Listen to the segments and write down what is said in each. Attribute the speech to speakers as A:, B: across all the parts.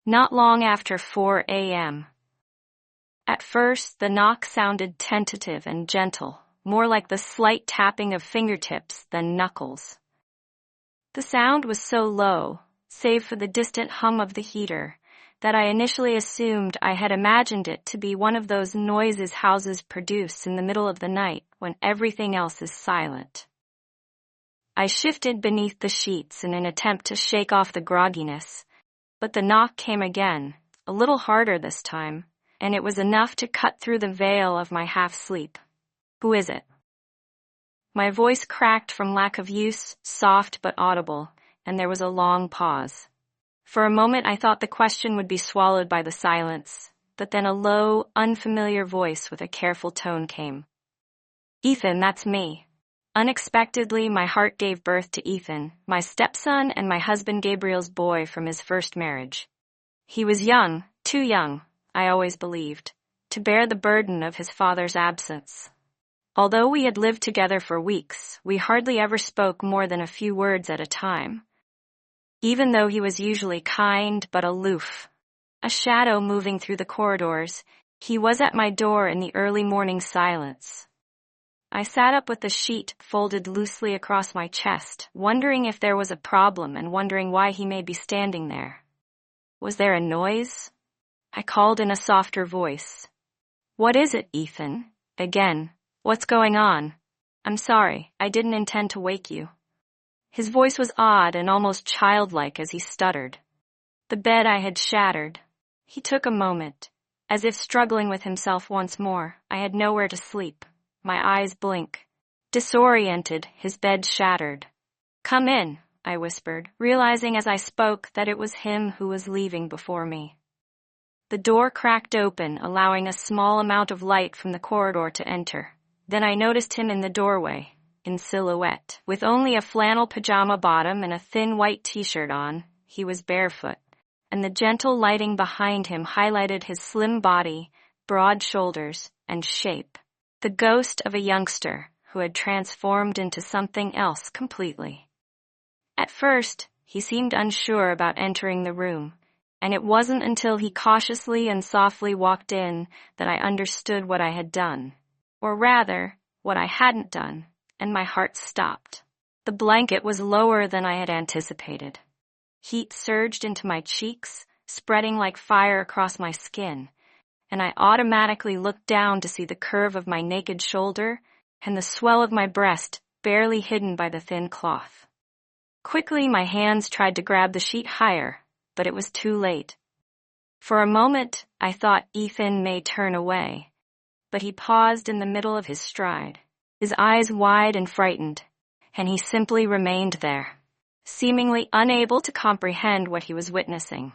A: not long after 4 a.m. At first, the knock sounded tentative and gentle, more like the slight tapping of fingertips than knuckles. The sound was so low, save for the distant hum of the heater, that I initially assumed I had imagined it to be one of those noises houses produce in the middle of the night when everything else is silent. I shifted beneath the sheets in an attempt to shake off the grogginess, but the knock came again, a little harder this time, and it was enough to cut through the veil of my half-sleep. "Who is it?" My voice cracked from lack of use, soft but audible, and there was a long pause. For a moment I thought the question would be swallowed by the silence, but then a low, unfamiliar voice with a careful tone came. "Ethan, that's me." Unexpectedly, my heart gave birth to Ethan, my stepson and my husband Gabriel's boy from his first marriage. He was young, too young, I always believed, to bear the burden of his father's absence. Although we had lived together for weeks, we hardly ever spoke more than a few words at a time. Even though he was usually kind but aloof, a shadow moving through the corridors, he was at my door in the early morning silence. I sat up with the sheet folded loosely across my chest, wondering if there was a problem and wondering why he may be standing there. Was there a noise? I called in a softer voice. "What is it, Ethan?" Again. "What's going on?" "I'm sorry, I didn't intend to wake you." His voice was odd and almost childlike as he stuttered. The bed I had shattered. He took a moment, as if struggling with himself once more. I had nowhere to sleep. My eyes blink. Disoriented, his bed shattered. "Come in," I whispered, realizing as I spoke that it was him who was leaving before me. The door cracked open, allowing a small amount of light from the corridor to enter. Then I noticed him in the doorway, in silhouette. With only a flannel pajama bottom and a thin white t-shirt on, he was barefoot, and the gentle lighting behind him highlighted his slim body, broad shoulders, and shape. The ghost of a youngster who had transformed into something else completely. At first, he seemed unsure about entering the room, and it wasn't until he cautiously and softly walked in that I understood what I had done. Or rather, what I hadn't done, and my heart stopped. The blanket was lower than I had anticipated. Heat surged into my cheeks, spreading like fire across my skin, and I automatically looked down to see the curve of my naked shoulder and the swell of my breast barely hidden by the thin cloth. Quickly, my hands tried to grab the sheet higher, but it was too late. For a moment, I thought Ethan may turn away, but he paused in the middle of his stride, his eyes wide and frightened, and he simply remained there, seemingly unable to comprehend what he was witnessing.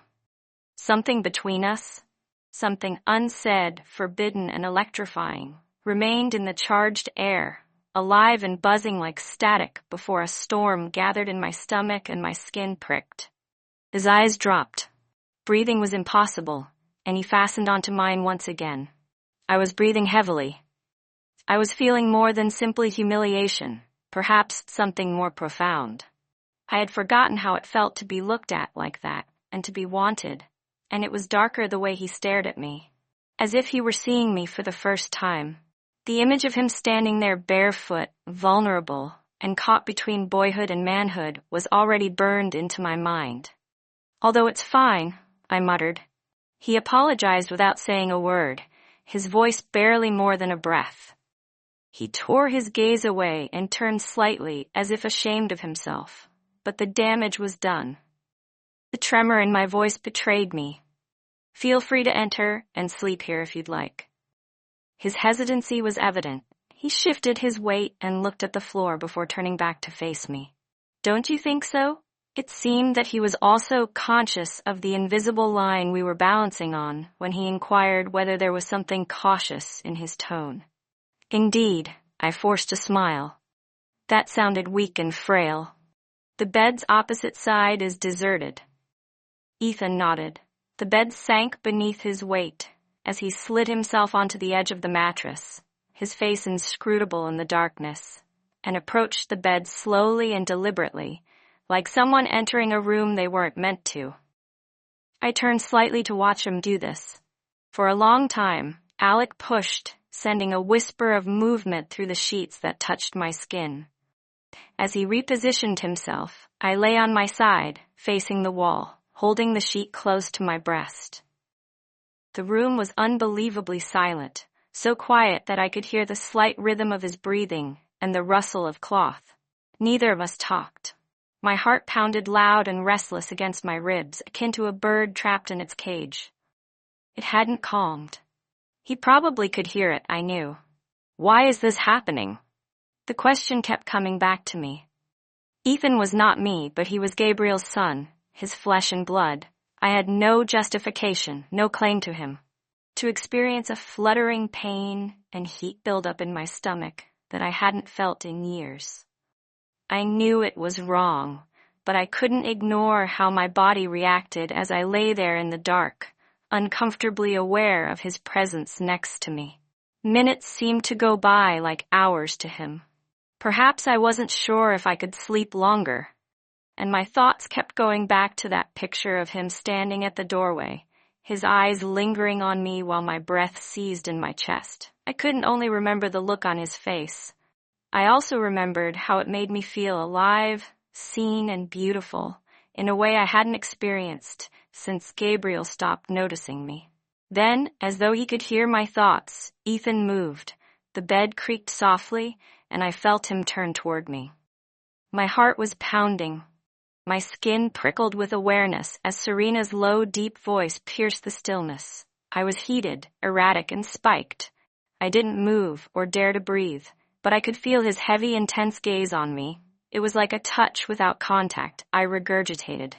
A: Something between us, something unsaid, forbidden, and electrifying, remained in the charged air, alive and buzzing like static before a storm gathered in my stomach and my skin pricked. His eyes dropped. Breathing was impossible, and he fastened onto mine once again. I was breathing heavily. I was feeling more than simply humiliation, perhaps something more profound. I had forgotten how it felt to be looked at like that, and to be wanted, and it was darker the way he stared at me, as if he were seeing me for the first time. The image of him standing there barefoot, vulnerable, and caught between boyhood and manhood was already burned into my mind. "Although it's fine," I muttered. He apologized without saying a word, his voice barely more than a breath. He tore his gaze away and turned slightly as if ashamed of himself, but the damage was done. The tremor in my voice betrayed me. "Feel free to enter and sleep here if you'd like." His hesitancy was evident. He shifted his weight and looked at the floor before turning back to face me. "Don't you think so?" It seemed that he was also conscious of the invisible line we were balancing on when he inquired whether there was something cautious in his tone. "Indeed," I forced a smile. That sounded weak and frail. "The bed's opposite side is deserted." Ethan nodded. The bed sank beneath his weight as he slid himself onto the edge of the mattress, his face inscrutable in the darkness, and approached the bed slowly and deliberately, like someone entering a room they weren't meant to. I turned slightly to watch him do this. For a long time, Alec pushed, sending a whisper of movement through the sheets that touched my skin. As he repositioned himself, I lay on my side, facing the wall, holding the sheet close to my breast. The room was unbelievably silent, so quiet that I could hear the slight rhythm of his breathing and the rustle of cloth. Neither of us talked. My heart pounded loud and restless against my ribs, akin to a bird trapped in its cage. It hadn't calmed. He probably could hear it, I knew. Why is this happening? The question kept coming back to me. Ethan was not me, but he was Gabriel's son, his flesh and blood. I had no justification, no claim to him. To experience a fluttering pain and heat build up in my stomach that I hadn't felt in years. I knew it was wrong, but I couldn't ignore how my body reacted as I lay there in the dark, uncomfortably aware of his presence next to me. Minutes seemed to go by like hours to him. Perhaps I wasn't sure if I could sleep longer, and my thoughts kept going back to that picture of him standing at the doorway, his eyes lingering on me while my breath seized in my chest. I couldn't only remember the look on his face. I also remembered how it made me feel alive, seen, and beautiful in a way I hadn't experienced since Gabriel stopped noticing me. Then, as though he could hear my thoughts, Ethan moved. The bed creaked softly, and I felt him turn toward me. My heart was pounding. My skin prickled with awareness as Serena's low, deep voice pierced the stillness. I was heated, erratic, and spiked. I didn't move or dare to breathe, but I could feel his heavy, intense gaze on me. It was like a touch without contact. I regurgitated.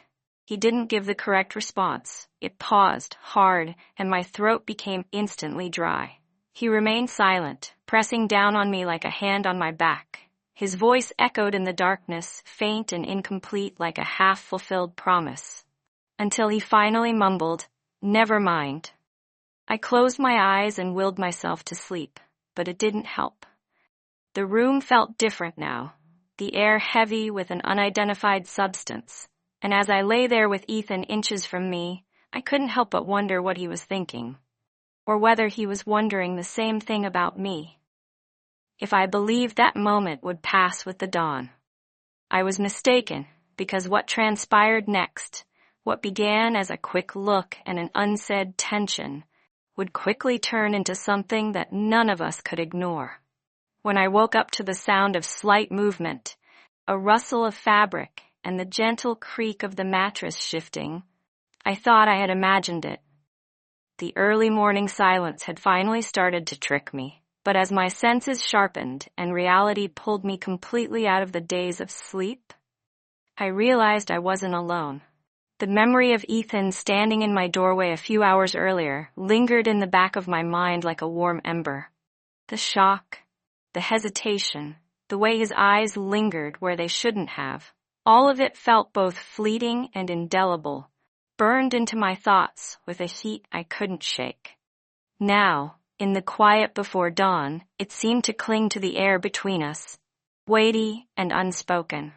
A: He didn't give the correct response. It paused, hard, and my throat became instantly dry. He remained silent, pressing down on me like a hand on my back. His voice echoed in the darkness, faint and incomplete like a half-fulfilled promise. Until he finally mumbled, "Never mind." I closed my eyes and willed myself to sleep, but it didn't help. The room felt different now, the air heavy with an unidentified substance, and as I lay there with Ethan inches from me, I couldn't help but wonder what he was thinking, or whether he was wondering the same thing about me. If I believed that moment would pass with the dawn. I was mistaken, because what transpired next, what began as a quick look and an unsaid tension, would quickly turn into something that none of us could ignore. When I woke up to the sound of slight movement, a rustle of fabric, and the gentle creak of the mattress shifting, I thought I had imagined it. The early morning silence had finally started to trick me, but as my senses sharpened and reality pulled me completely out of the daze of sleep, I realized I wasn't alone. The memory of Ethan standing in my doorway a few hours earlier lingered in the back of my mind like a warm ember. The shock, the hesitation, the way his eyes lingered where they shouldn't have, all of it felt both fleeting and indelible, burned into my thoughts with a heat I couldn't shake. Now, in the quiet before dawn, it seemed to cling to the air between us, weighty and unspoken.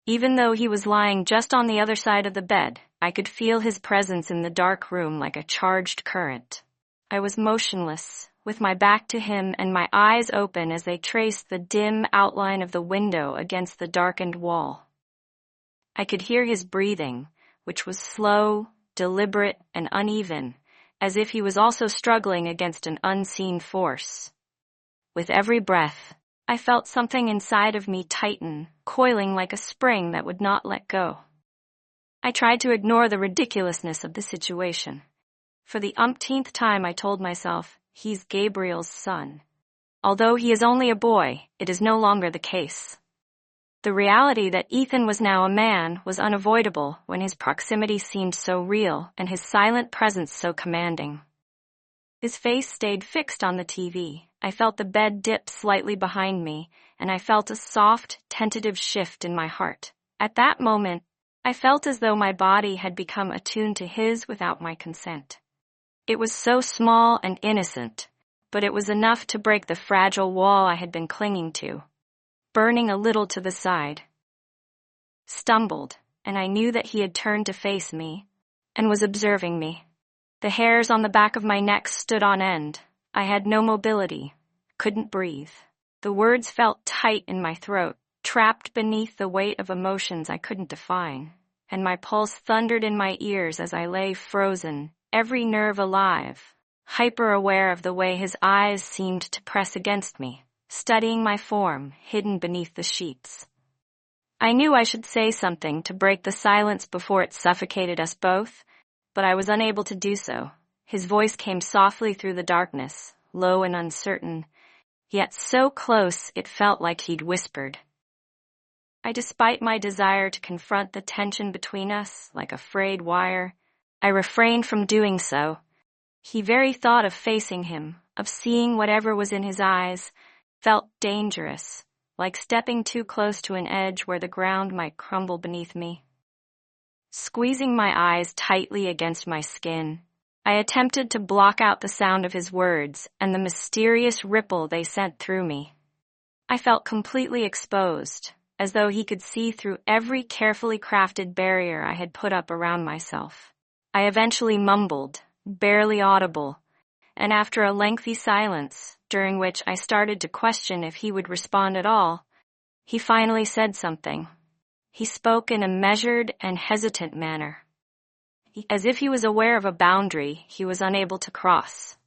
A: Even though he was lying just on the other side of the bed, I could feel his presence in the dark room like a charged current. I was motionless, with my back to him and my eyes open as they traced the dim outline of the window against the darkened wall. I could hear his breathing, which was slow, deliberate, and uneven, as if he was also struggling against an unseen force. With every breath, I felt something inside of me tighten, coiling like a spring that would not let go. I tried to ignore the ridiculousness of the situation. For the umpteenth time I told myself, he's Gabriel's son. Although he is only a boy, it is no longer the case. The reality that Ethan was now a man was unavoidable when his proximity seemed so real and his silent presence so commanding. His face stayed fixed on the TV. I felt the bed dip slightly behind me, and I felt a soft, tentative shift in my heart. At that moment, I felt as though my body had become attuned to his without my consent. It was so small and innocent, but it was enough to break the fragile wall I had been clinging to. Burning a little to the side. Stumbled, and I knew that he had turned to face me, and was observing me. The hairs on the back of my neck stood on end. I had no mobility, couldn't breathe. The words felt tight in my throat, trapped beneath the weight of emotions I couldn't define, and my pulse thundered in my ears as I lay frozen, every nerve alive, hyper-aware of the way his eyes seemed to press against me, studying my form, hidden beneath the sheets. I knew I should say something to break the silence before it suffocated us both, but I was unable to do so. His voice came softly through the darkness, low and uncertain, yet so close it felt like he'd whispered. Despite my desire to confront the tension between us, like a frayed wire, I refrained from doing so. The very thought of facing him, of seeing whatever was in his eyes, felt dangerous, like stepping too close to an edge where the ground might crumble beneath me. Squeezing my eyes tightly against my skin, I attempted to block out the sound of his words and the mysterious ripple they sent through me. I felt completely exposed, as though he could see through every carefully crafted barrier I had put up around myself. I eventually mumbled, barely audible, and after a lengthy silence, during which I started to question if he would respond at all, he finally said something. He spoke in a measured and hesitant manner, as if he was aware of a boundary he was unable to cross.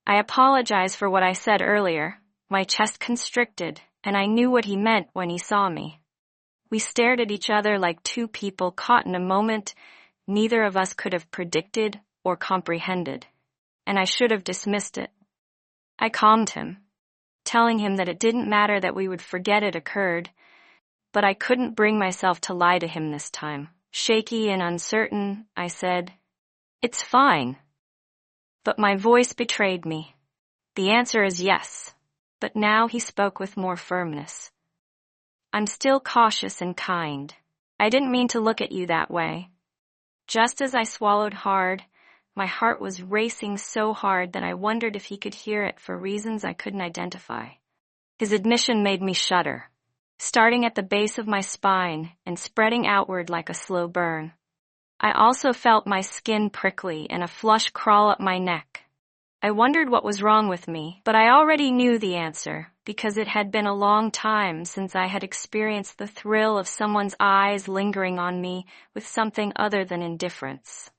A: I apologized for what I said earlier. My chest constricted, and I knew what he meant when he saw me. We stared at each other like two people caught in a moment neither of us could have predicted or comprehended, and I should have dismissed it. I calmed him, telling him that it didn't matter that we would forget it occurred, but I couldn't bring myself to lie to him this time. Shaky and uncertain, I said, "It's fine." But my voice betrayed me. The answer is yes. But now he spoke with more firmness. "I'm still cautious and kind. I didn't mean to look at you that way." Just as I swallowed hard, my heart was racing so hard that I wondered if he could hear it for reasons I couldn't identify. His admission made me shudder, starting at the base of my spine and spreading outward like a slow burn. I also felt my skin prickly and a flush crawl up my neck. I wondered what was wrong with me, but I already knew the answer, because it had been a long time since I had experienced the thrill of someone's eyes lingering on me with something other than indifference.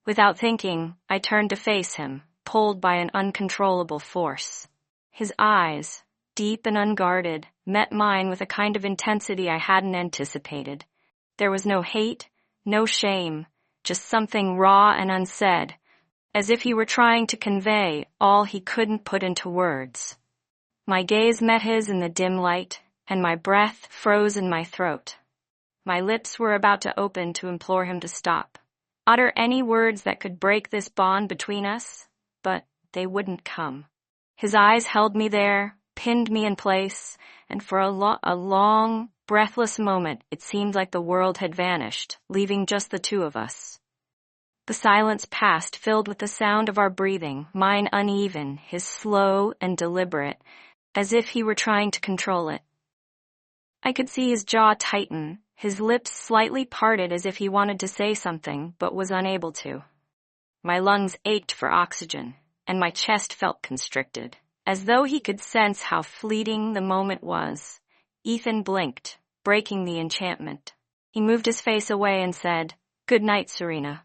A: Without thinking, I turned to face him, pulled by an uncontrollable force. His eyes, deep and unguarded, met mine with a kind of intensity I hadn't anticipated. There was no hate, no shame, just something raw and unsaid, as if he were trying to convey all he couldn't put into words. My gaze met his in the dim light, and my breath froze in my throat. My lips were about to open to implore him to stop, utter any words that could break this bond between us, but they wouldn't come. His eyes held me there, pinned me in place, and for a long, breathless moment it seemed like the world had vanished, leaving just the two of us. The silence passed, filled with the sound of our breathing, mine uneven, his slow and deliberate, as if he were trying to control it. I could see his jaw tighten, his lips slightly parted as if he wanted to say something, but was unable to. My lungs ached for oxygen, and my chest felt constricted. As though he could sense how fleeting the moment was, Ethan blinked, breaking the enchantment. He moved his face away and said, "Good night, Serena."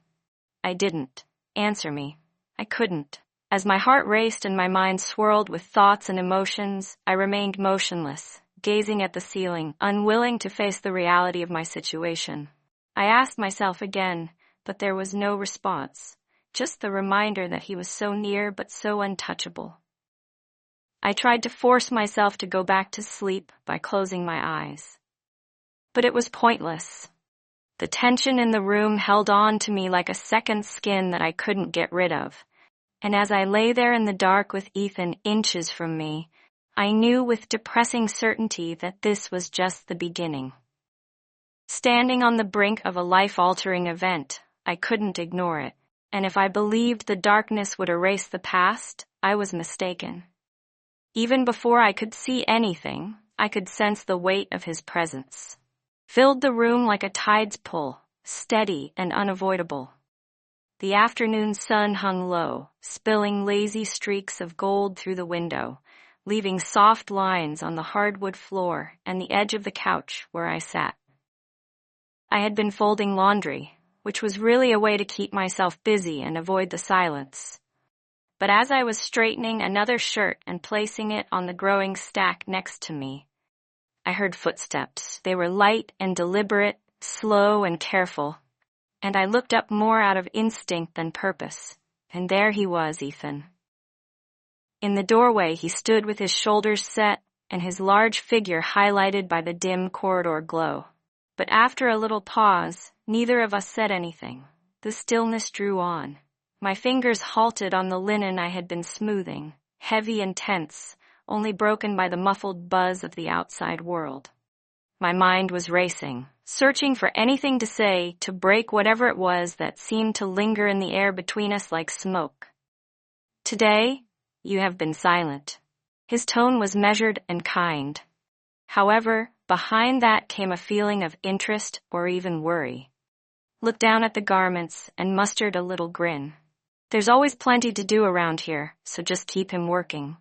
A: I didn't answer me. I couldn't. As my heart raced and my mind swirled with thoughts and emotions, I remained motionless, gazing at the ceiling, unwilling to face the reality of my situation. I asked myself again, but there was no response, just the reminder that he was so near but so untouchable. I tried to force myself to go back to sleep by closing my eyes. But it was pointless. The tension in the room held on to me like a second skin that I couldn't get rid of. And as I lay there in the dark with Ethan inches from me, I knew with depressing certainty that this was just the beginning. Standing on the brink of a life-altering event, I couldn't ignore it, and if I believed the darkness would erase the past, I was mistaken. Even before I could see anything, I could sense the weight of his presence. Filled the room like a tide's pull, steady and unavoidable. The afternoon sun hung low, spilling lazy streaks of gold through the window, leaving soft lines on the hardwood floor and the edge of the couch where I sat. I had been folding laundry, which was really a way to keep myself busy and avoid the silence. But as I was straightening another shirt and placing it on the growing stack next to me, I heard footsteps. They were light and deliberate, slow and careful, and I looked up more out of instinct than purpose. And there he was, Ethan. In the doorway, he stood with his shoulders set and his large figure highlighted by the dim corridor glow. But after a little pause, neither of us said anything. The stillness drew on. My fingers halted on the linen I had been smoothing, heavy and tense, only broken by the muffled buzz of the outside world. My mind was racing, searching for anything to say to break whatever it was that seemed to linger in the air between us like smoke. Today, you have been silent. His tone was measured and kind. However, behind that came a feeling of interest or even worry. Looked down at the garments and mustered a little grin. There's always plenty to do around here, so just keep him working.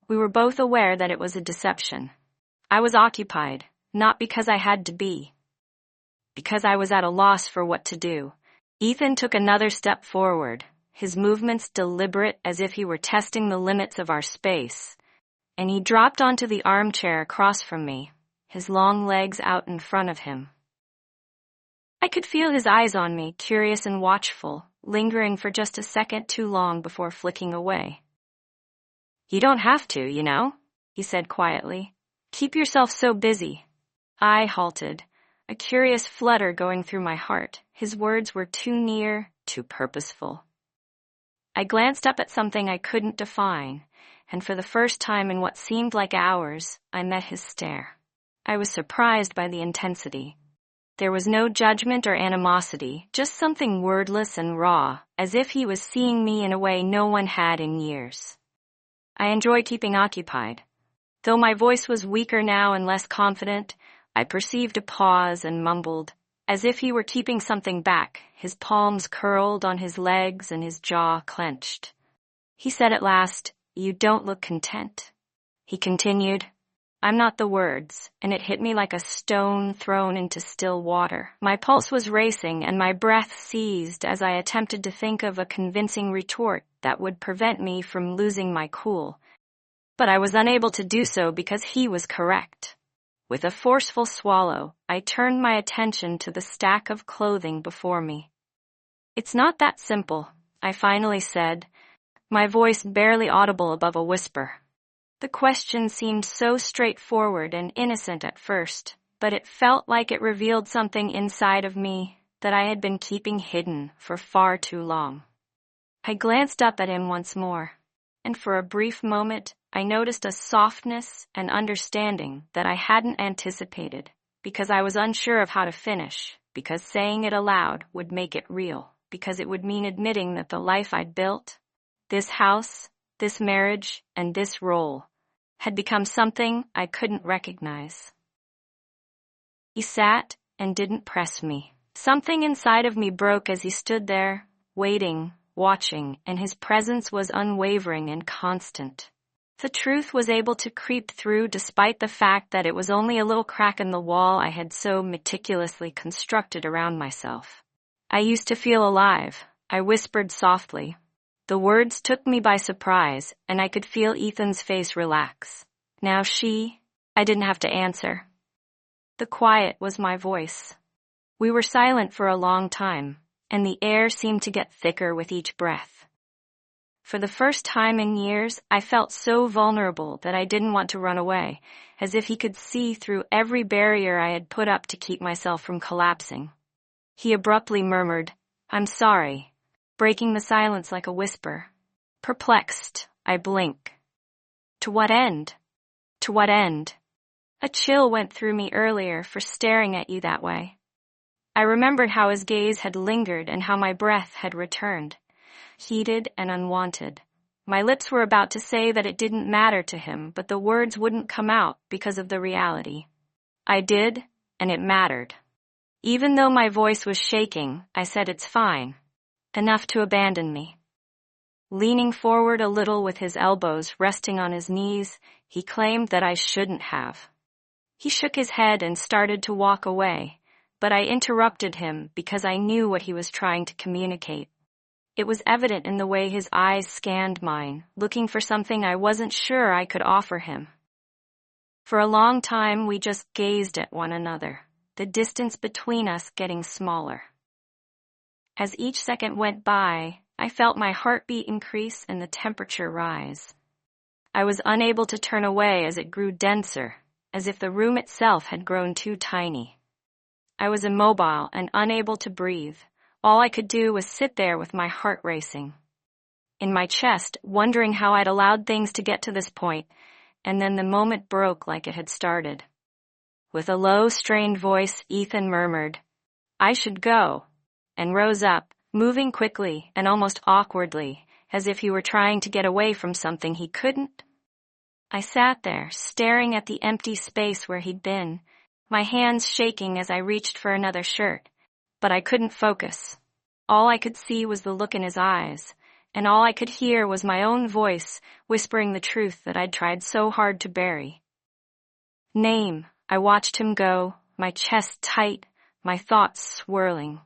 A: We were both aware that it was a deception. I was occupied, not because I had to be. Because I was at a loss for what to do. Ethan took another step forward, his movements deliberate as if he were testing the limits of our space, and he dropped onto the armchair across from me, his long legs out in front of him. I could feel his eyes on me, curious and watchful, lingering for just a second too long before flicking away. You don't have to, you know, he said quietly. Keep yourself so busy. I halted, a curious flutter going through my heart. His words were too near, too purposeful. I glanced up at something I couldn't define, and for the first time in what seemed like hours, I met his stare. I was surprised by the intensity. There was no judgment or animosity, just something wordless and raw, as if he was seeing me in a way no one had in years. I enjoy keeping occupied. Though my voice was weaker now and less confident, I perceived a pause and mumbled, as if he were keeping something back, his palms curled on his legs and his jaw clenched. He said at last, "You don't look content." He continued, "I'm not the words," and it hit me like a stone thrown into still water. My pulse was racing and my breath seized as I attempted to think of a convincing retort that would prevent me from losing my cool. But I was unable to do so because he was correct. With a forceful swallow, I turned my attention to the stack of clothing before me. "It's not that simple," I finally said, my voice barely audible above a whisper. The question seemed so straightforward and innocent at first, but it felt like it revealed something inside of me that I had been keeping hidden for far too long. I glanced up at him once more, and for a brief moment, I noticed a softness and understanding that I hadn't anticipated, because I was unsure of how to finish, because saying it aloud would make it real, because it would mean admitting that the life I'd built, this house, this marriage, and this role, had become something I couldn't recognize. He sat and didn't press me. Something inside of me broke as he stood there, waiting, watching, and his presence was unwavering and constant. The truth was able to creep through despite the fact that it was only a little crack in the wall I had so meticulously constructed around myself. "I used to feel alive," I whispered softly. The words took me by surprise, and I could feel Ethan's face relax. Now I didn't have to answer. The quiet was my voice. We were silent for a long time, and the air seemed to get thicker with each breath. For the first time in years, I felt so vulnerable that I didn't want to run away, as if he could see through every barrier I had put up to keep myself from collapsing. He abruptly murmured, "I'm sorry," breaking the silence like a whisper. Perplexed, I blinked. To what end? To what end? A chill went through me earlier for staring at you that way. I remembered how his gaze had lingered and how my breath had returned, heated and unwanted. My lips were about to say that it didn't matter to him, but the words wouldn't come out because of the reality. I did, and it mattered. Even though my voice was shaking, I said, "It's fine." enough to abandon me. Leaning forward a little with his elbows resting on his knees, he claimed that I shouldn't have. He shook his head and started to walk away, but I interrupted him because I knew what he was trying to communicate. It was evident in the way his eyes scanned mine, looking for something I wasn't sure I could offer him. For a long time, we just gazed at one another, the distance between us getting smaller. As each second went by, I felt my heartbeat increase and the temperature rise. I was unable to turn away as it grew denser, as if the room itself had grown too tiny. I was immobile and unable to breathe. All I could do was sit there with my heart racing. In my chest, wondering how I'd allowed things to get to this point, and then the moment broke like it had started. With a low, strained voice, Ethan murmured, "I should go," and rose up, moving quickly and almost awkwardly, as if he were trying to get away from something he couldn't. I sat there, staring at the empty space where he'd been, my hands shaking as I reached for another shirt, but I couldn't focus. All I could see was the look in his eyes, and all I could hear was my own voice whispering the truth that I'd tried so hard to bury. Name. I watched him go, my chest tight, my thoughts swirling.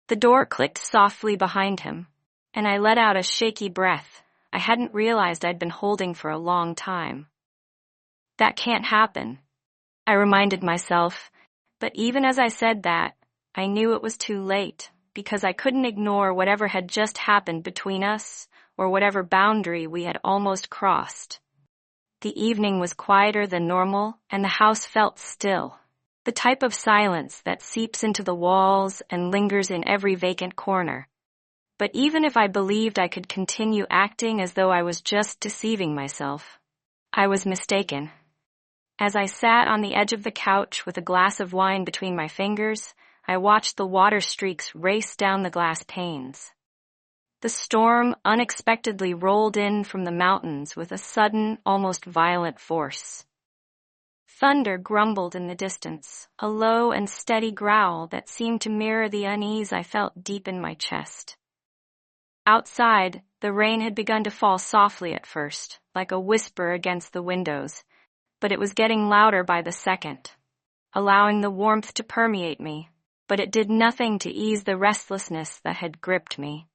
A: The door clicked softly behind him, and I let out a shaky breath I hadn't realized I'd been holding for a long time. That can't happen, I reminded myself, but even as I said that, I knew it was too late, because I couldn't ignore whatever had just happened between us, or whatever boundary we had almost crossed. The evening was quieter than normal, and the house felt still, the type of silence that seeps into the walls and lingers in every vacant corner. But even if I believed I could continue acting as though I was just deceiving myself, I was mistaken. As I sat on the edge of the couch with a glass of wine between my fingers, I watched the water streaks race down the glass panes. The storm unexpectedly rolled in from the mountains with a sudden, almost violent force. Thunder grumbled in the distance, a low and steady growl that seemed to mirror the unease I felt deep in my chest. Outside, the rain had begun to fall softly at first, like a whisper against the windows, but it was getting louder by the second, allowing the warmth to permeate me, but it did nothing to ease the restlessness that had gripped me.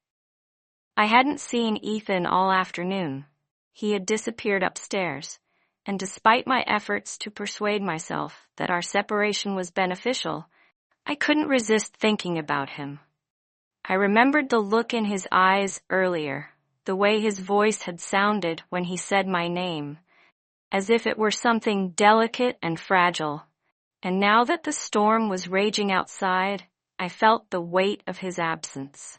A: I hadn't seen Ethan all afternoon. He had disappeared upstairs, and despite my efforts to persuade myself that our separation was beneficial, I couldn't resist thinking about him. I remembered the look in his eyes earlier, the way his voice had sounded when he said my name, as if it were something delicate and fragile. And now that the storm was raging outside, I felt the weight of his absence.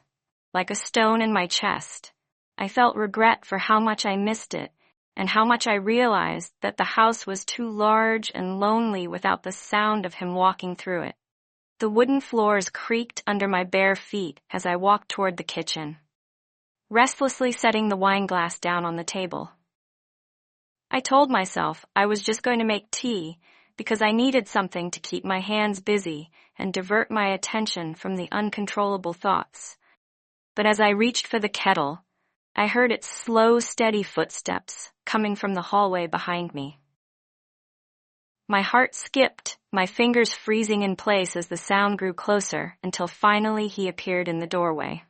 A: Like a stone in my chest, I felt regret for how much I missed it, and how much I realized that the house was too large and lonely without the sound of him walking through it. The wooden floors creaked under my bare feet as I walked toward the kitchen, restlessly setting the wine glass down on the table. I told myself I was just going to make tea because I needed something to keep my hands busy and divert my attention from the uncontrollable thoughts. But as I reached for the kettle, I heard its slow, steady footsteps coming from the hallway behind me. My heart skipped, my fingers freezing in place as the sound grew closer until finally he appeared in the doorway.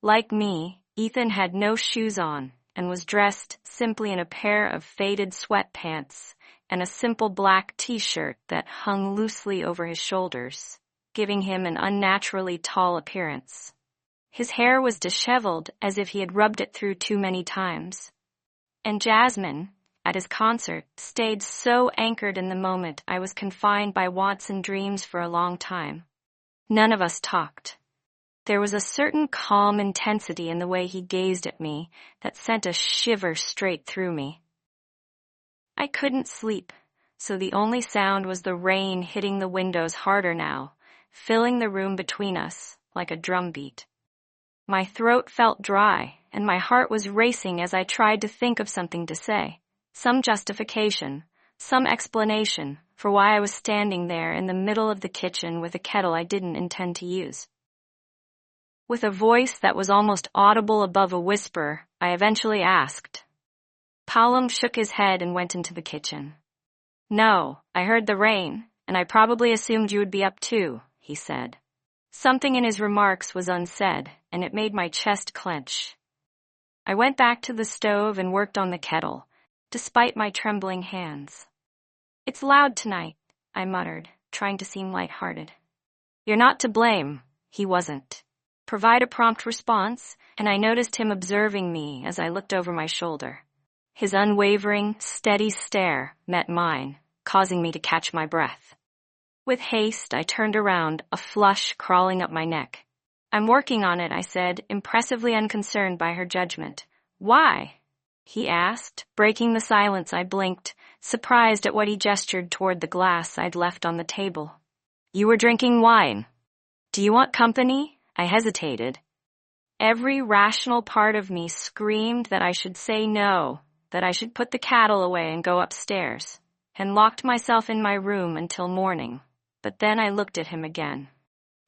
A: Like me, Ethan had no shoes on and was dressed simply in a pair of faded sweatpants and a simple black t-shirt that hung loosely over his shoulders, giving him an unnaturally tall appearance. His hair was disheveled as if he had rubbed it through too many times. And Jasmine, at his concert, stayed so anchored in the moment I was confined by wants and dreams for a long time. None of us talked. There was a certain calm intensity in the way he gazed at me that sent a shiver straight through me. I couldn't sleep, so the only sound was the rain hitting the windows harder now, filling the room between us like a drumbeat. My throat felt dry, and my heart was racing as I tried to think of something to say. Some justification, some explanation for why I was standing there in the middle of the kitchen with a kettle I didn't intend to use. With a voice that was almost audible above a whisper, I eventually asked. Paulum shook his head and went into the kitchen. No, I heard the rain, and I probably assumed you would be up too, he said. Something in his remarks was unsaid, and it made my chest clench. I went back to the stove and worked on the kettle, despite my trembling hands. It's loud tonight, I muttered, trying to seem light-hearted. You're not to blame. He wasn't. Provide a prompt response, and I noticed him observing me as I looked over my shoulder. His unwavering, steady stare met mine, causing me to catch my breath. With haste, I turned around, a flush crawling up my neck. I'm working on it, I said, impressively unconcerned by her judgment. Why? He asked. Breaking the silence, I blinked, surprised at what he gestured toward the glass I'd left on the table. You were drinking wine. Do you want company? I hesitated. Every rational part of me screamed that I should say no, that I should put the cattle away and go upstairs, and locked myself in my room until morning. But then I looked at him again.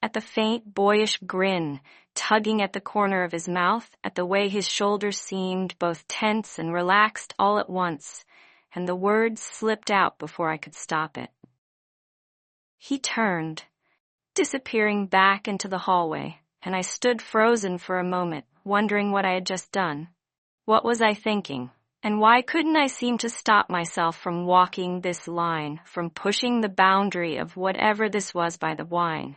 A: At the faint, boyish grin tugging at the corner of his mouth, at the way his shoulders seemed both tense and relaxed all at once, and the words slipped out before I could stop it. He turned, disappearing back into the hallway, and I stood frozen for a moment, wondering what I had just done. What was I thinking? And why couldn't I seem to stop myself from walking this line, from pushing the boundary of whatever this was by the wine?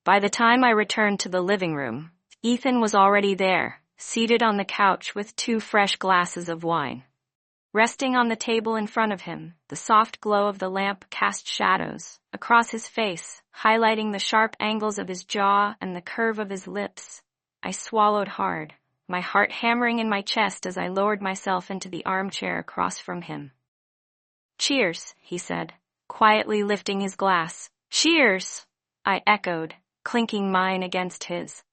A: By the time I returned to the living room, Ethan was already there, seated on the couch with 2 fresh glasses of wine. Resting on the table in front of him, the soft glow of the lamp cast shadows across his face, highlighting the sharp angles of his jaw and the curve of his lips. I swallowed hard, my heart hammering in my chest as I lowered myself into the armchair across from him. Cheers, he said, quietly lifting his glass. Cheers, I echoed, clinking mine against his.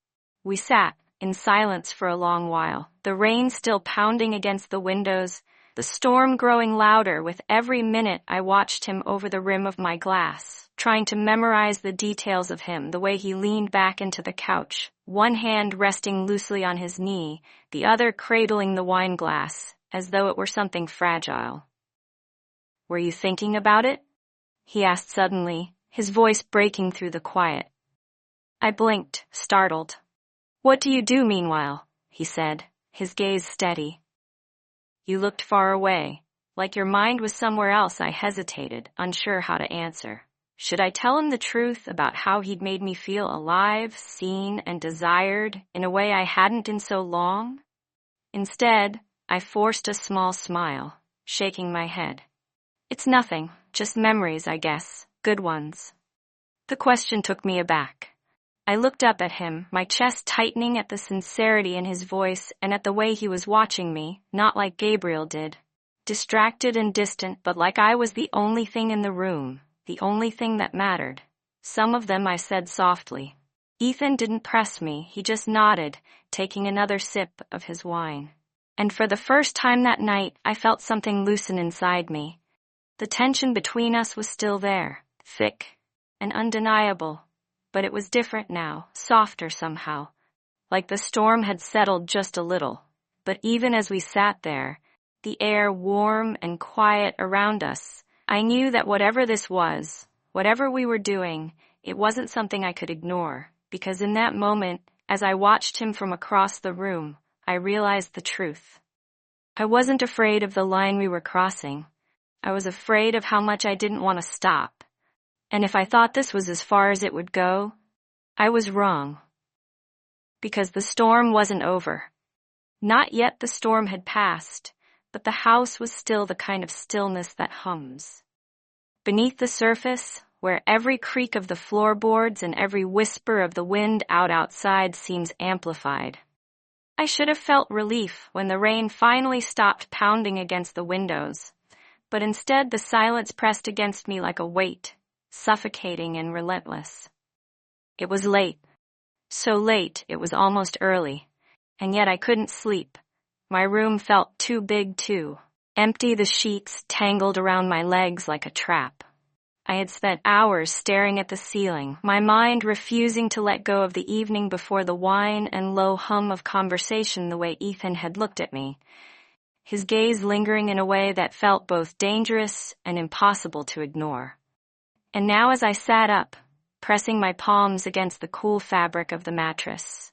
A: We sat in silence for a long while, the rain still pounding against the windows, the storm growing louder with every minute I watched him over the rim of my glass, trying to memorize the details of him, the way he leaned back into the couch, one hand resting loosely on his knee, the other cradling the wine glass, as though it were something fragile. Were you thinking about it? He asked suddenly, his voice breaking through the quiet. I blinked, startled. What do you do meanwhile? He said, his gaze steady. You looked far away, like your mind was somewhere else. I hesitated, unsure how to answer. Should I tell him the truth about how he'd made me feel alive, seen, and desired in a way I hadn't in so long? Instead, I forced a small smile, shaking my head. It's nothing, just memories, I guess, good ones. The question took me aback. I looked up at him, my chest tightening at the sincerity in his voice and at the way he was watching me, not like Gabriel did. Distracted and distant, but like I was the only thing in the room, the only thing that mattered. Some of them I said softly. Ethan didn't press me, he just nodded, taking another sip of his wine. And for the first time that night, I felt something loosen inside me. The tension between us was still there, thick and undeniable. But it was different now, softer somehow, like the storm had settled just a little. But even as we sat there, the air warm and quiet around us, I knew that whatever this was, whatever we were doing, it wasn't something I could ignore, because in that moment, as I watched him from across the room, I realized the truth. I wasn't afraid of the line we were crossing. I was afraid of how much I didn't want to stop. And if I thought this was as far as it would go, I was wrong. Because the storm wasn't over. Not yet the storm had passed, but the house was still the kind of stillness that hums. Beneath the surface, where every creak of the floorboards and every whisper of the wind out outside seems amplified. I should have felt relief when the rain finally stopped pounding against the windows, but instead the silence pressed against me like a weight, suffocating and relentless. It was late. So late it was almost early, and yet I couldn't sleep. My room felt too big too, empty, the sheets tangled around my legs like a trap. I had spent hours staring at the ceiling, my mind refusing to let go of the evening before the wine and low hum of conversation the way Ethan had looked at me, his gaze lingering in a way that felt both dangerous and impossible to ignore. And now as I sat up, pressing my palms against the cool fabric of the mattress,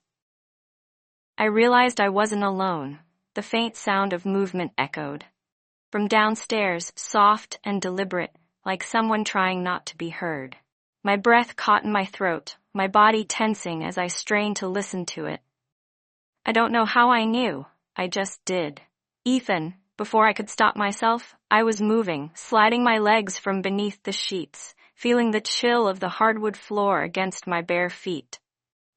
A: I realized I wasn't alone. The faint sound of movement echoed. From downstairs, soft and deliberate, like someone trying not to be heard. My breath caught in my throat, my body tensing as I strained to listen to it. I don't know how I knew. I just did. Ethan, before I could stop myself, I was moving, sliding my legs from beneath the sheets, feeling the chill of the hardwood floor against my bare feet.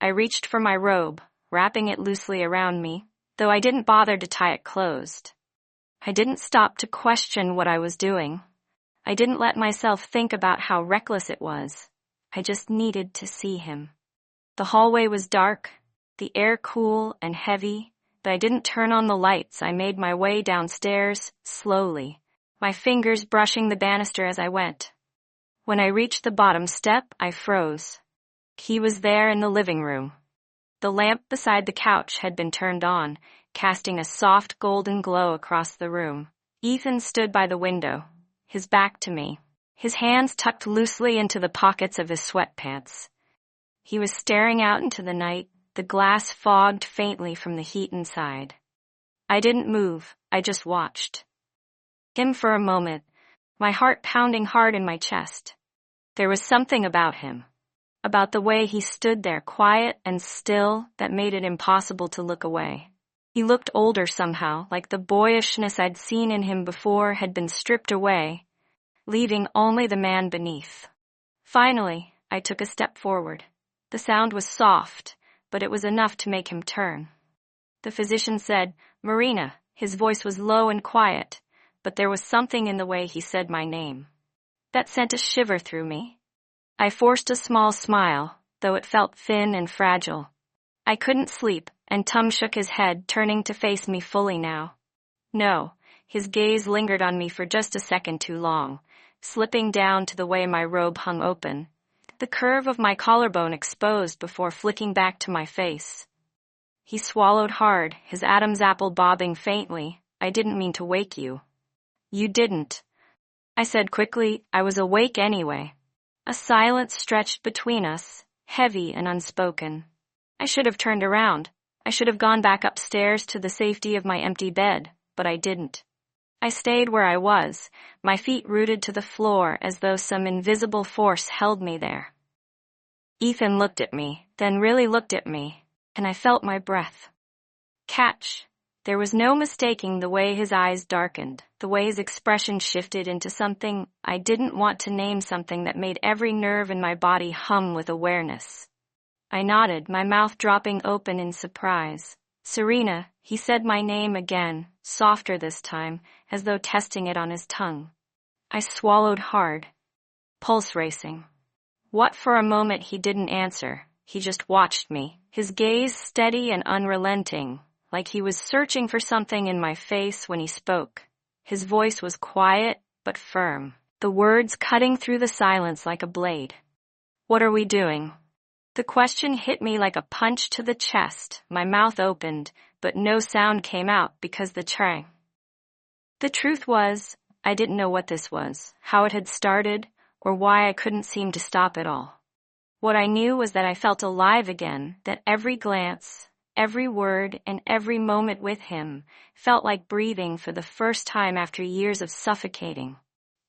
A: I reached for my robe, wrapping it loosely around me, though I didn't bother to tie it closed. I didn't stop to question what I was doing. I didn't let myself think about how reckless it was. I just needed to see him. The hallway was dark, the air cool and heavy, but I didn't turn on the lights. I made my way downstairs, slowly, my fingers brushing the banister as I went. When I reached the bottom step, I froze. He was there in the living room. The lamp beside the couch had been turned on, casting a soft golden glow across the room. Ethan stood by the window, his back to me, his hands tucked loosely into the pockets of his sweatpants. He was staring out into the night, the glass fogged faintly from the heat inside. I didn't move, I just watched him for a moment, my heart pounding hard in my chest. There was something about him, about the way he stood there quiet and still, that made it impossible to look away. He looked older somehow, like the boyishness I'd seen in him before had been stripped away, leaving only the man beneath. Finally, I took a step forward. The sound was soft, but it was enough to make him turn. The physician said, "Marina." His voice was low and quiet, but there was something in the way he said my name that sent a shiver through me. I forced a small smile, though it felt thin and fragile. I couldn't sleep, and Tom shook his head, turning to face me fully now. No, his gaze lingered on me for just a second too long, slipping down to the way my robe hung open, the curve of my collarbone exposed before flicking back to my face. He swallowed hard, his Adam's apple bobbing faintly. "I didn't mean to wake you." "You didn't," I said quickly. I was awake anyway. A silence stretched between us, heavy and unspoken. I should have turned around. I should have gone back upstairs to the safety of my empty bed, but I didn't. I stayed where I was, my feet rooted to the floor as though some invisible force held me there. Ethan looked at me, then really looked at me, and I felt my breath catch. There was no mistaking the way his eyes darkened, the way his expression shifted into something I didn't want to name, something that made every nerve in my body hum with awareness. I nodded, my mouth dropping open in surprise. "Serena," he said my name again, softer this time, as though testing it on his tongue. I swallowed hard, pulse racing. What for a moment he didn't answer, he just watched me, his gaze steady and unrelenting, like he was searching for something in my face when he spoke. His voice was quiet but firm, the words cutting through the silence like a blade. "What are we doing?" The question hit me like a punch to the chest. My mouth opened, but no sound came out because the truth was, I didn't know what this was, how it had started, or why I couldn't seem to stop it all. What I knew was that I felt alive again, that every glance, every word, and every moment with him felt like breathing for the first time after years of suffocating.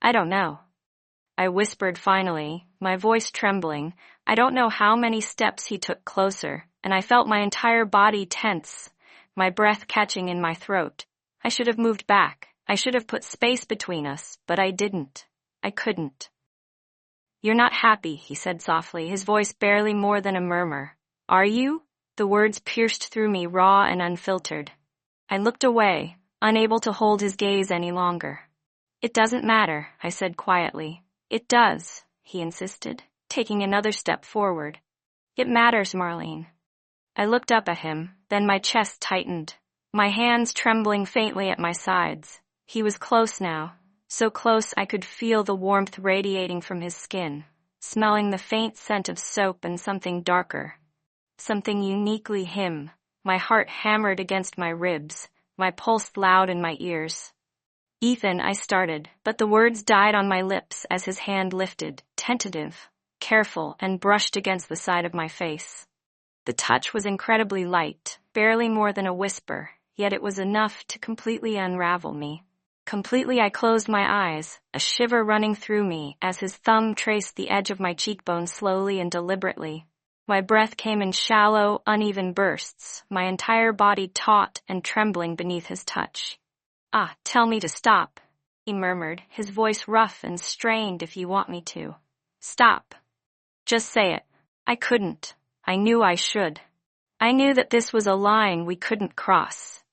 A: "I don't know," I whispered finally, my voice trembling. I don't know how many steps he took closer, and I felt my entire body tense, my breath catching in my throat. I should have moved back. I should have put space between us, but I didn't. I couldn't. "You're not happy," he said softly, his voice barely more than a murmur. "Are you?" The words pierced through me, raw and unfiltered. I looked away, unable to hold his gaze any longer. "It doesn't matter," I said quietly. "It does," he insisted, taking another step forward. "It matters, Marlene." I looked up at him, then my chest tightened, my hands trembling faintly at my sides. He was close now, So close I could feel the warmth radiating from his skin, smelling the faint scent of soap and something darker. Something uniquely him. My heart hammered against my ribs, my pulse loud in my ears. "Ethan," I started, but the words died on my lips as his hand lifted, tentative, careful, and brushed against the side of my face. The touch was incredibly light, barely more than a whisper, yet it was enough to completely unravel me. Completely I closed my eyes, a shiver running through me as his thumb traced the edge of my cheekbone slowly and deliberately. My breath came in shallow, uneven bursts, my entire body taut and trembling beneath his touch. "Ah, tell me to stop," he murmured, his voice rough and strained. "If you want me to. Stop. Just say it." I couldn't. I knew I should. I knew that this was a line we couldn't cross.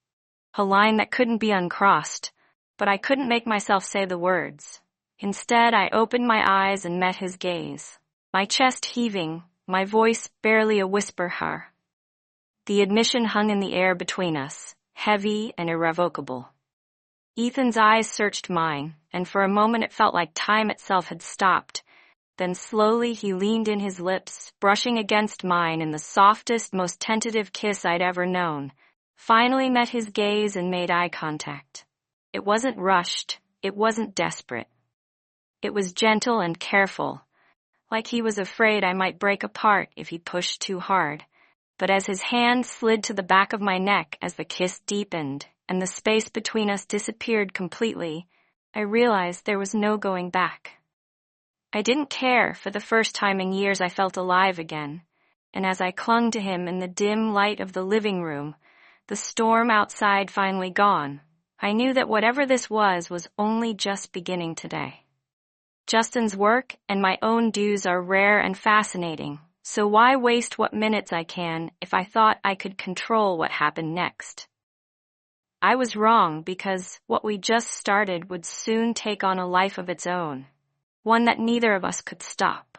A: A line that couldn't be uncrossed, but I couldn't make myself say the words. Instead, I opened my eyes and met his gaze, my chest heaving, my voice barely a whisper. The admission hung in the air between us, heavy and irrevocable. Ethan's eyes searched mine, and for a moment it felt like time itself had stopped. Then slowly he leaned in, his lips brushing against mine in the softest, most tentative kiss I'd ever known, finally met his gaze and made eye contact. It wasn't rushed, it wasn't desperate. It was gentle and careful, like he was afraid I might break apart if he pushed too hard. But as his hand slid to the back of my neck as the kiss deepened and the space between us disappeared completely, I realized there was no going back. I didn't care. For the first time in years I felt alive again, and as I clung to him in the dim light of the living room, the storm outside finally gone, I knew that whatever this was only just beginning today. Justin's work and my own dues are rare and fascinating, so why waste what minutes I can if I thought I could control what happened next? I was wrong, because what we just started would soon take on a life of its own, one that neither of us could stop.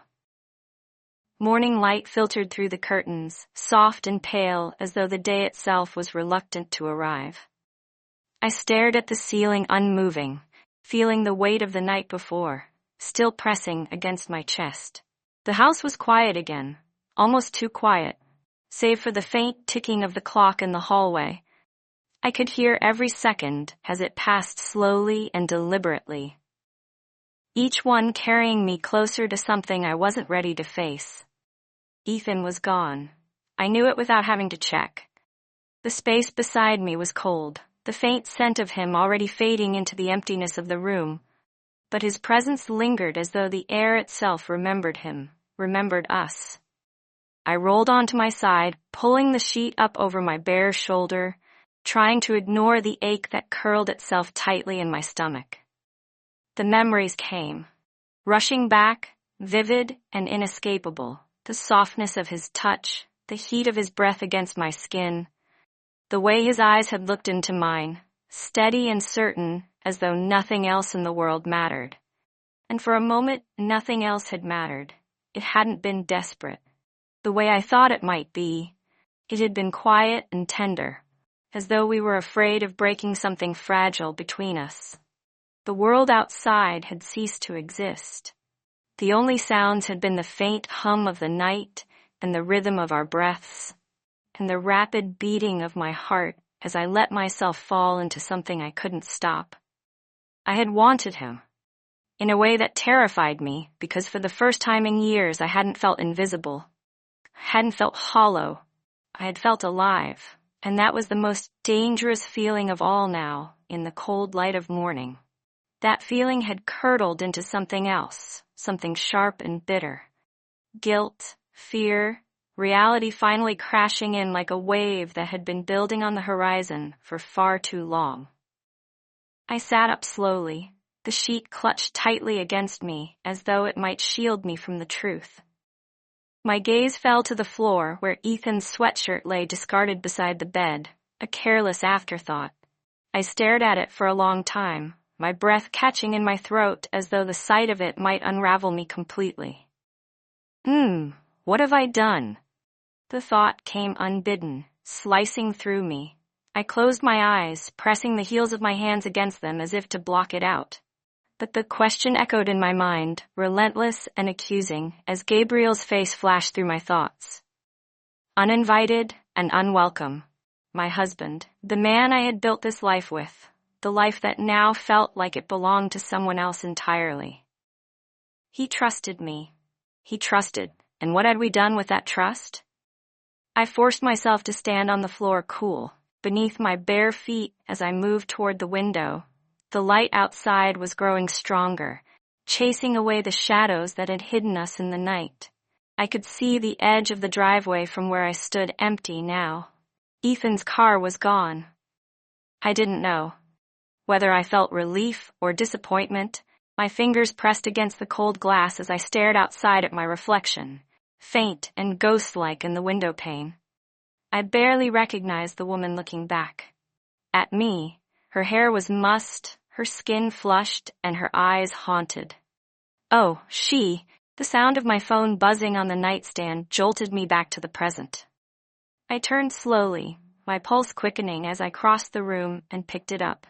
A: Morning light filtered through the curtains, soft and pale as though the day itself was reluctant to arrive. I stared at the ceiling unmoving, feeling the weight of the night before still pressing against my chest. The house was quiet again, almost too quiet, save for the faint ticking of the clock in the hallway. I could hear every second as it passed slowly and deliberately, each one carrying me closer to something I wasn't ready to face. Ethan was gone. I knew it without having to check. The space beside me was cold, the faint scent of him already fading into the emptiness of the room. But his presence lingered as though the air itself remembered him, remembered us. I rolled onto my side, pulling the sheet up over my bare shoulder, trying to ignore the ache that curled itself tightly in my stomach. The memories came, rushing back, vivid and inescapable. The softness of his touch, the heat of his breath against my skin, the way his eyes had looked into mine, steady and certain, as though nothing else in the world mattered. And for a moment, nothing else had mattered. It hadn't been desperate, the way I thought it might be. It had been quiet and tender, as though we were afraid of breaking something fragile between us. The world outside had ceased to exist. The only sounds had been the faint hum of the night and the rhythm of our breaths, and the rapid beating of my heart as I let myself fall into something I couldn't stop. I had wanted him, in a way that terrified me, because for the first time in years I hadn't felt invisible. I hadn't felt hollow. I had felt alive, and that was the most dangerous feeling of all now, in the cold light of morning. That feeling had curdled into something else, something sharp and bitter. Guilt, fear, reality finally crashing in like a wave that had been building on the horizon for far too long. I sat up slowly, the sheet clutched tightly against me as though it might shield me from the truth. My gaze fell to the floor where Ethan's sweatshirt lay discarded beside the bed, a careless afterthought. I stared at it for a long time, my breath catching in my throat as though the sight of it might unravel me completely. What have I done? The thought came unbidden, slicing through me. I closed my eyes, pressing the heels of my hands against them as if to block it out. But the question echoed in my mind, relentless and accusing, as Gabriel's face flashed through my thoughts. Uninvited and unwelcome. My husband, the man I had built this life with, the life that now felt like it belonged to someone else entirely. He trusted me. He trusted, and what had we done with that trust? I forced myself to stand on the floor cool, beneath my bare feet as I moved toward the window. The light outside was growing stronger, chasing away the shadows that had hidden us in the night. I could see the edge of the driveway from where I stood empty now. Ethan's car was gone. I didn't know. Whether I felt relief or disappointment, my fingers pressed against the cold glass as I stared outside at my reflection, faint and ghost-like in the window pane. I barely recognized the woman looking back. At me, her hair was mussed, her skin flushed, and her eyes haunted. Oh, she! The sound of my phone buzzing on the nightstand jolted me back to the present. I turned slowly, my pulse quickening as I crossed the room and picked it up.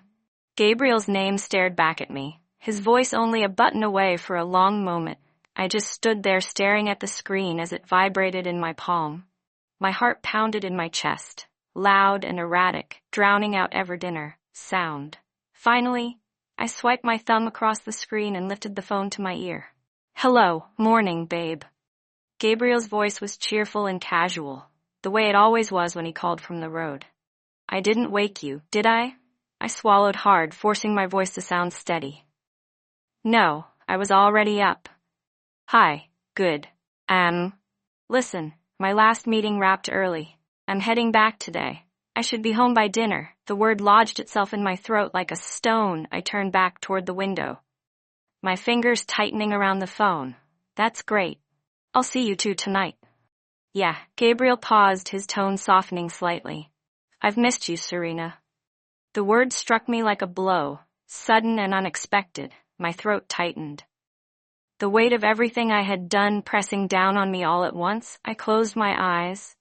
A: Gabriel's name stared back at me, his voice only a button away for a long moment. I just stood there staring at the screen as it vibrated in my palm. My heart pounded in my chest, loud and erratic, drowning out every dinner sound. Finally, I swiped my thumb across the screen and lifted the phone to my ear. Hello, morning, babe. Gabriel's voice was cheerful and casual, the way it always was when he called from the road. I didn't wake you, did I? I swallowed hard, forcing my voice to sound steady. No, I was already up. Hi, good. Listen, my last meeting wrapped early. I'm heading back today. I should be home by dinner. The word lodged itself in my throat like a stone. I turned back toward the window, my fingers tightening around the phone. That's great. I'll see you two tonight. Yeah, Gabriel paused, his tone softening slightly. I've missed you, Serena. The word struck me like a blow, sudden and unexpected. My throat tightened. The weight of everything I had done pressing down on me all at once, I closed my eyes.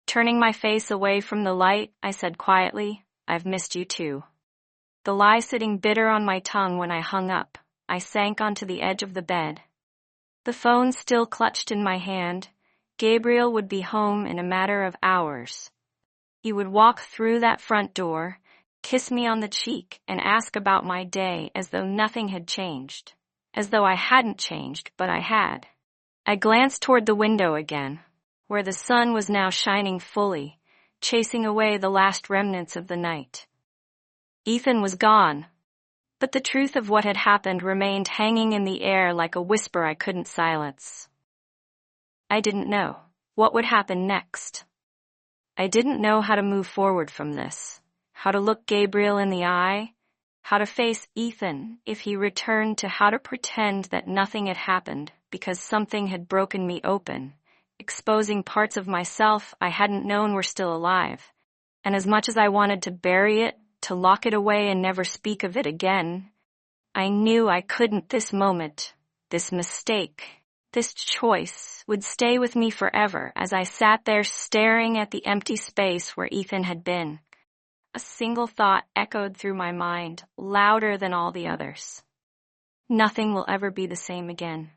A: Turning my face away from the light, I said quietly, I've missed you too. The lie sitting bitter on my tongue when I hung up, I sank onto the edge of the bed. The phone still clutched in my hand. Gabriel would be home in a matter of hours. He would walk through that front door, kiss me on the cheek, and ask about my day as though nothing had changed. As though I hadn't changed, but I had. I glanced toward the window again, where the sun was now shining fully, chasing away the last remnants of the night. Ethan was gone, but the truth of what had happened remained hanging in the air like a whisper I couldn't silence. I didn't know what would happen next. I didn't know how to move forward from this, how to look Gabriel in the eye, how to face Ethan if he returned, to how to pretend that nothing had happened because something had broken me open, exposing parts of myself I hadn't known were still alive. And as much as I wanted to bury it, to lock it away and never speak of it again, I knew I couldn't. This moment, this mistake, this choice would stay with me forever as I sat there staring at the empty space where Ethan had been. A single thought echoed through my mind, louder than all the others. Nothing will ever be the same again.